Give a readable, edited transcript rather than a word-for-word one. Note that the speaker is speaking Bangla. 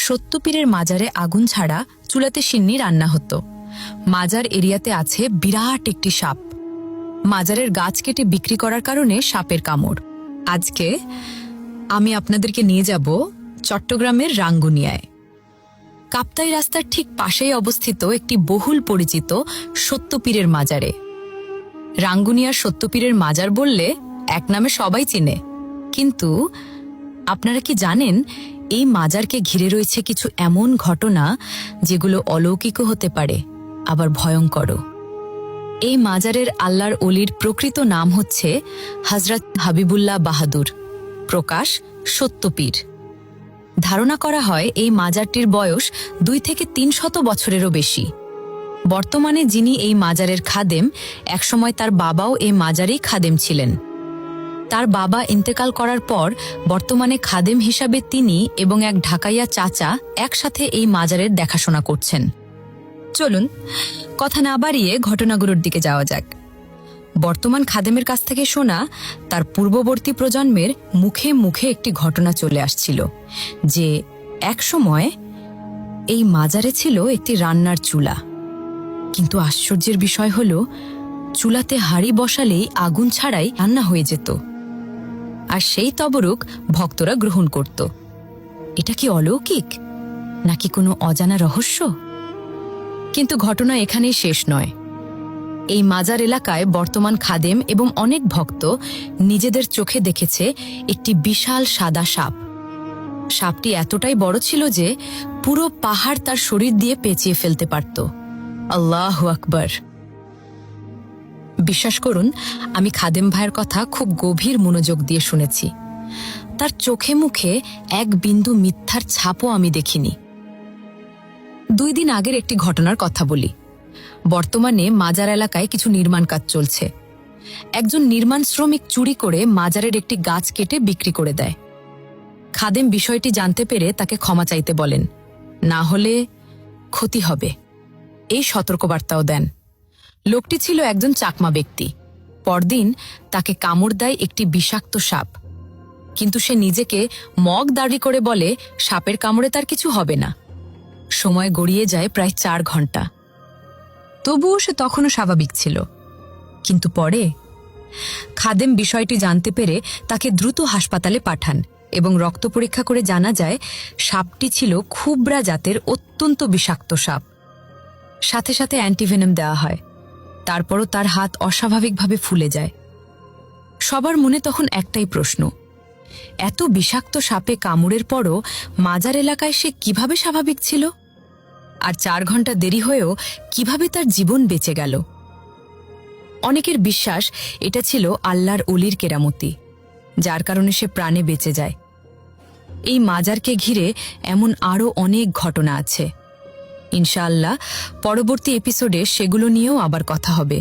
সত্যপীরের মাজারে আগুন ছাড়া চুলাতে সিন্নি রান্না হতো। মাজার এরিয়াতে আছে বিরাট একটি সাপ। মাজারের গাছ কেটে বিক্রি করার কারণে সাপের কামড়। আজকে আমি আপনাদেরকে নিয়ে যাব চট্টগ্রামের রাঙ্গুনিয়ায়। কাপ্তাই রাস্তার ঠিক পাশেই অবস্থিত একটি বহুল পরিচিত সত্যপীরের মাজারে। রাঙ্গুনিয়ার সত্যপীরের মাজার বললে এক নামে সবাই চিনে, কিন্তু আপনারা কি জানেন এই মাজারকে ঘিরে রয়েছে কিছু এমন ঘটনা যেগুলো অলৌকিকও হতে পারে, আবার ভয়ঙ্করও। এই মাজারের আল্লাহর অলির প্রকৃত নাম হচ্ছে হযরত হাবিবুল্লাহ বাহাদুর, প্রকাশ সত্যপীর। ধারণা করা হয় এই মাজারটির বয়স 2 থেকে 300 বছরেরও বেশি। বর্তমানে যিনি এই মাজারের খাদেম, একসময় তার বাবাও এই মাজারেই খাদেম ছিলেন। তার বাবা ইন্তেকাল করার পর বর্তমানে খাদেম হিসাবে তিনি এবং এক ঢাকাইয়া চাচা একসাথে এই মাজারের দেখাশোনা করছেন। চলুন কথা না বাড়িয়ে ঘটনাগুলোর দিকে যাওয়া যাক। বর্তমান খাদেমের কাছ থেকে শোনা তার পূর্ববর্তী প্রজন্মের মুখে মুখে একটি ঘটনা চলে আসছিল যে একসময় এই মাজারে ছিল একটি রান্নার চুলা। কিন্তু আশ্চর্যের বিষয় হল, চুলাতে হাঁড়ি বসালেই আগুন ছাড়াই রান্না হয়ে যেত, আর সেই তবরুক ভক্তরা গ্রহণ করত। এটা কি অলৌকিক নাকি কোনো অজানা রহস্য? কিন্তু ঘটনা এখানেই শেষ নয়। এই মাজার এলাকায় বর্তমান খাদেম এবং অনেক ভক্ত নিজেদের চোখে দেখেছে একটি বিশাল সাদা সাপ। সাপটি এতটাই বড় ছিল যে পুরো পাহাড় তার শরীর দিয়ে পেঁচিয়ে ফেলতে পারত। আল্লাহু আকবার! বিশ্বাস করুন, আমি খাদেম ভাইয়ের কথা খুব গভীর মনোযোগ দিয়ে শুনেছি। তার চোখে মুখে এক বিন্দু মিথ্যার ছাপও আমি দেখিনি। 2 দিন আগের একটি ঘটনার কথা বলি। বর্তমানে মাজার এলাকায় কিছু নির্মাণ কাজ চলছে। একজন নির্মাণ শ্রমিক চুরি করে মাজারের একটি গাছ কেটে বিক্রি করে দেয়। খাদেম বিষয়টি জানতে পেরে তাকে ক্ষমা চাইতে বলেন, না হলে ক্ষতি হবে, এই সতর্কবার্তাও দেন। লোকটি ছিল একজন চাকমা ব্যক্তি। পরদিন তাকে কামড় দেয় একটি বিষাক্ত সাপ, কিন্তু সে নিজেকে মগ দাঁড়ি করে বলে সাপের কামড়ে তার কিছু হবে না। সময় গড়িয়ে যায় প্রায় 4 ঘন্টা। তবুও সে তখনও স্বাভাবিক ছিল। কিন্তু পরে খাদেম বিষয়টি জানতে পেরে তাকে দ্রুত হাসপাতালে পাঠান এবং রক্ত পরীক্ষা করে জানা যায় সাপটি ছিল খুবরা জাতের অত্যন্ত বিষাক্ত সাপ। সাথে সাথে অ্যান্টিভেনম দেওয়া হয়। তারপরও তার হাত অস্বাভাবিকভাবে ফুলে যায়। সবার মনে তখন একটাই প্রশ্ন, এত বিষাক্ত সাপে কামড়ের পরও মাজার এলাকায় সে কিভাবে স্বাভাবিক ছিল? আর 4 ঘন্টা দেরি হয়েও কিভাবে তার জীবন বেঁচে গেল? অনেকের বিশ্বাস এটা ছিল আল্লাহর অলির কেরামতি, যার কারণে সে প্রাণে বেঁচে যায়। এই মাজারকে ঘিরে এমন আরও অনেক ঘটনা আছে। ইনশাআল্লাহ পরবর্তী এপিসোডে সেগুলো নিয়েও আবার কথা হবে।